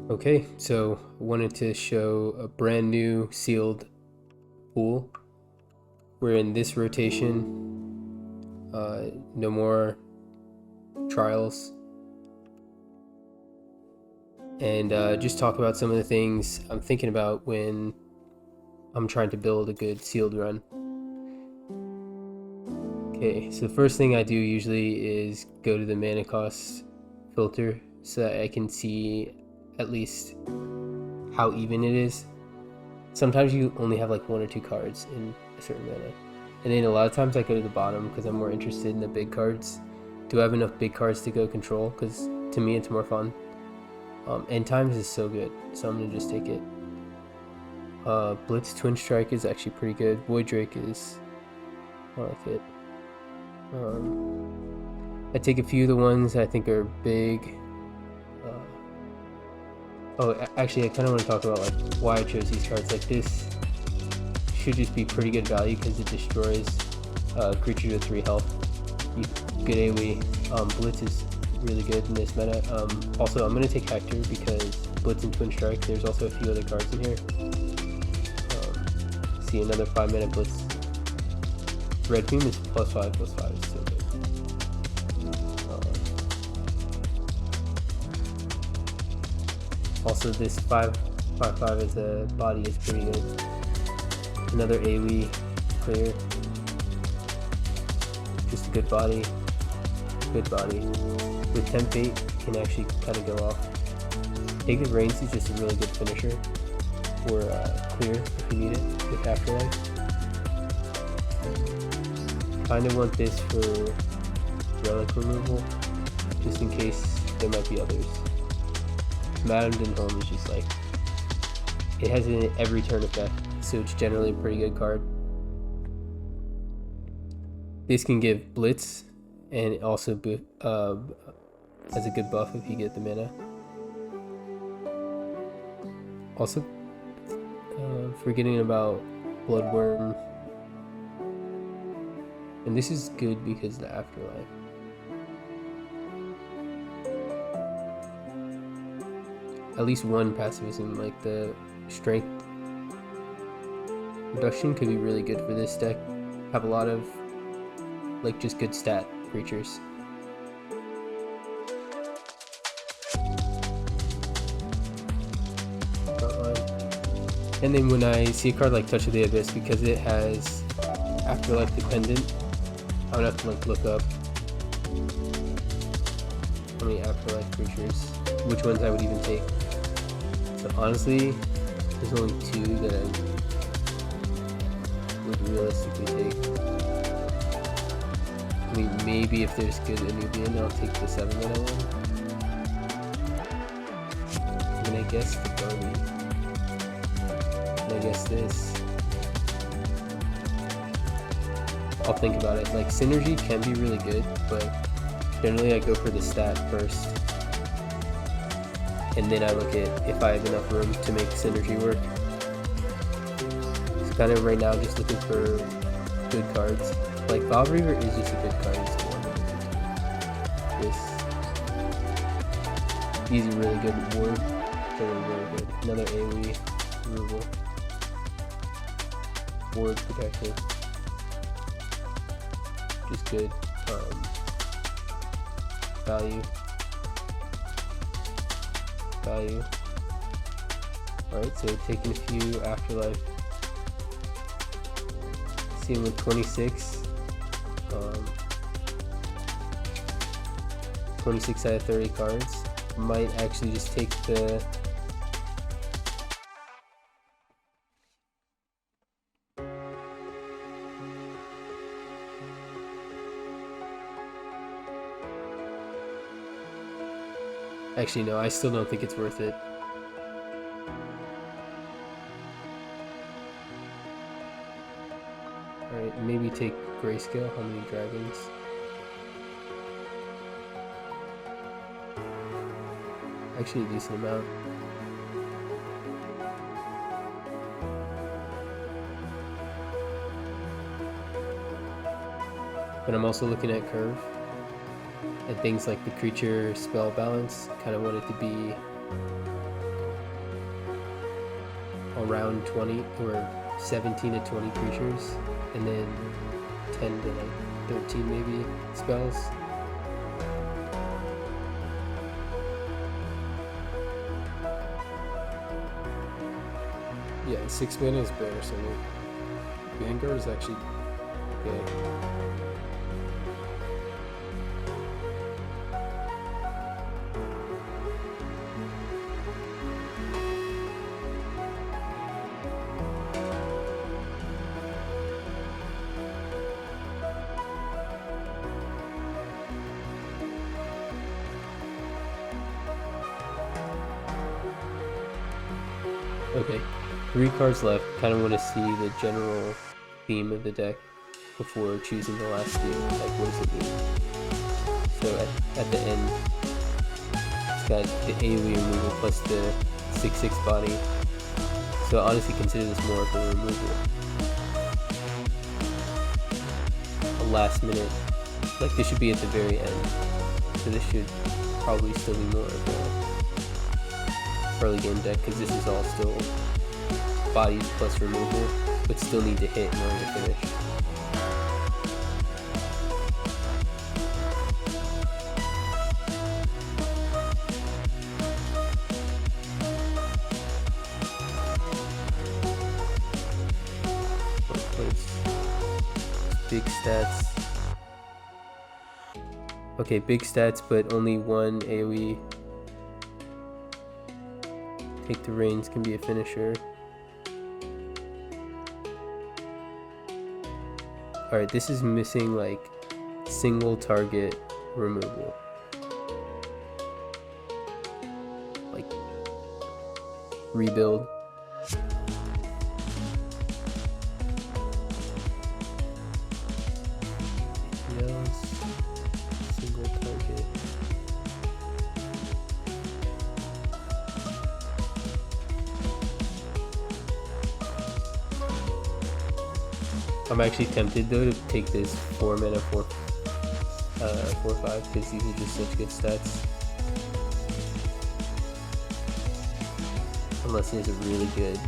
Okay, so I wanted to show a brand new sealed pool. We're in this rotation, no more trials, and just talk about some of the things I'm thinking about when I'm trying to build a good sealed run. Okay, so the first thing I do usually is go to the mana cost filter so that I can see at least how even it is. Sometimes you only have like one or two cards in a certain mana, and then a lot of times I go to the bottom because I'm more interested in the big cards. Do I have enough big cards to go control? Because to me it's more fun. End times is so good, so I'm gonna just take it. Blitz Twin Strike is actually pretty good. Void Drake is, I like it. I take a few of the ones I think are big. Actually, I kind of want to talk about like why I chose these cards. Like this should just be pretty good value because it destroys creatures with 3 health. Good AoE. Blitz is really good in this meta. Also, I'm going to take Hector because Blitz and Twin Strike. There's also a few other cards in here. See another 5-mana Blitz. Red Beam is +5/+5. It's so good. Also, this 5/5 as a body is pretty good. Another AoE clear. Just a good body. Good body. With Temp Fate, can actually kind of go off. Take the Reigns is just a really good finisher. Or clear if you need it with Afterlife. Kind of want this for relic removal, just in case there might be others. Madden Home is just like, it has an every turn effect, so it's generally a pretty good card. This can give Blitz, and it also has a good buff if you get the mana. Also, forgetting about Bloodworm, and this is good because of the Afterlife. At least one passivism, like the strength reduction, could be really good for this deck. Have a lot of like just good stat creatures. And then when I see a card like Touch of the Abyss, because it has Afterlife dependent, I would have to like look up how many Afterlife creatures, which ones I would even take. So honestly, there's only 2 that I would realistically take. I mean, maybe if there's good Anubian, I'll take the 7-mana one. And I guess the Barbie. And I guess this. I'll think about it. Like, Synergy can be really good, but generally I go for the stat first. And then I look at if I have enough room to make Synergy work. So kind of right now just looking for good cards. Like Valve Reaver is just a good card. It's the one that these are really good. Ward, really good. Another AoE removal. Ward protection. Just good. Value. Alright, so taking a few Afterlife. Seeing with 26. 26 out of 30 cards. Might actually just take the Actually, no, I still don't think it's worth it. Alright, maybe take Grayscale. How many dragons? Actually, a decent amount. But I'm also looking at curve. And things like the creature spell balance, kind of want it to be around 20 or 17 to 20 creatures, and then 10 to like 13 maybe spells. Yeah, 6 mana is better, so Vanguard is actually okay. Okay, 3 cards left. Kind of want to see the general theme of the deck before choosing the last skill. Like, what does it mean? So at the end, it's got the AoE removal plus the 6/6 body. So I honestly consider this more of a removal. A last minute, like this should be at the very end. So this should probably still be more of a early game deck, because this is all still bodies plus removal, but still need to hit in order to finish. Big stats. Okay, big stats, but only 1 AoE. Take the reins can be a finisher. Alright, this is missing like single target removal. Like rebuild. Yes. Single target. I'm actually tempted though to take this 4 mana 4/5 because these are just such good stats. Unless there's a really good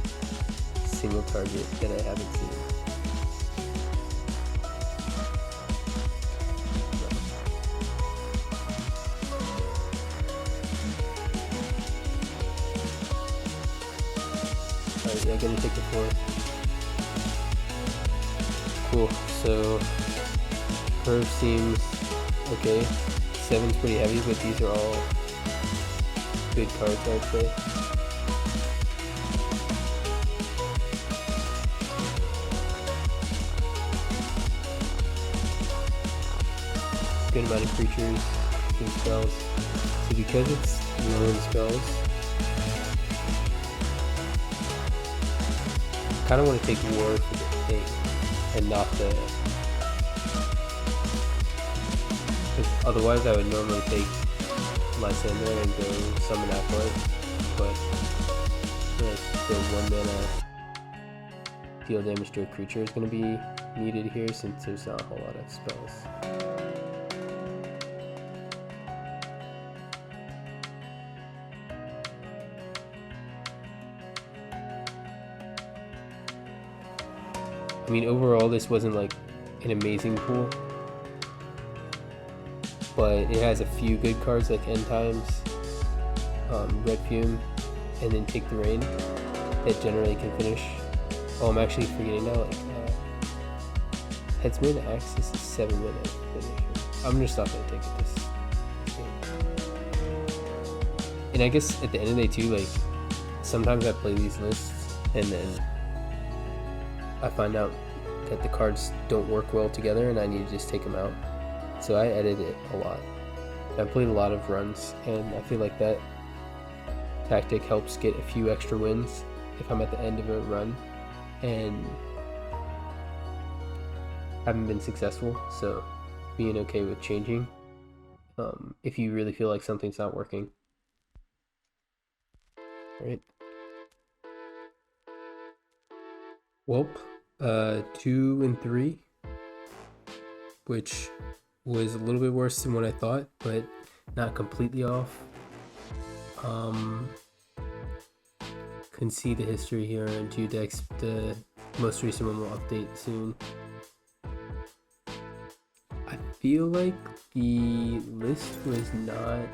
single target that I haven't seen. Alright, yeah, I'm gonna take the 4. Cool, so curve seems okay. 7's pretty heavy, but these are all good cards, I would say. Good amount of creatures and spells. So because it's low in spells, I kind of want to take War for the thing and not the... Otherwise I would normally take Lysander and go summon Acolyte, but the 1 mana deal damage to a creature is going to be needed here since there's not a whole lot of spells. I mean, overall, this wasn't like an amazing pool, but it has a few good cards like End Times, Red Fume, and then Take the Rain that generally can finish. Oh, I'm actually forgetting now, like, Headsman Axis is 7 mana finisher. I'm just not gonna take it this game. And I guess at the end of the day too, like, sometimes I play these lists and then I find out that the cards don't work well together and I need to just take them out. So I edit it a lot. I've played a lot of runs and I feel like that tactic helps get a few extra wins if I'm at the end of a run and haven't been successful. So being okay with changing if you really feel like something's not working. Right. Welp, 2 and 3, which was a little bit worse than what I thought, but not completely off. can see the history here on 2 decks. The most recent one will update soon. I feel like the list was not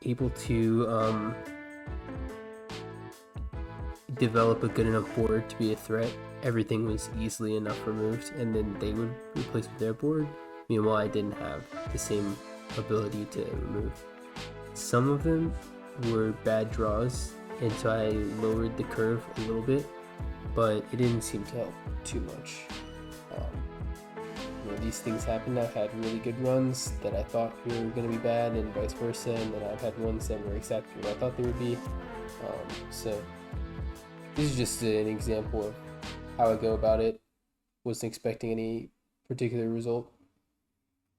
able to develop a good enough board to be a threat. Everything was easily enough removed, and then they would replace with their board. Meanwhile, I didn't have the same ability to remove. Some of them were bad draws, and so I lowered the curve a little bit, but it didn't seem to help too much. These things happen. I've had really good runs that I thought were going to be bad, and vice versa, and then I've had ones that were exactly what I thought they would be. So this is just an example of how I go about it. Wasn't expecting any particular result.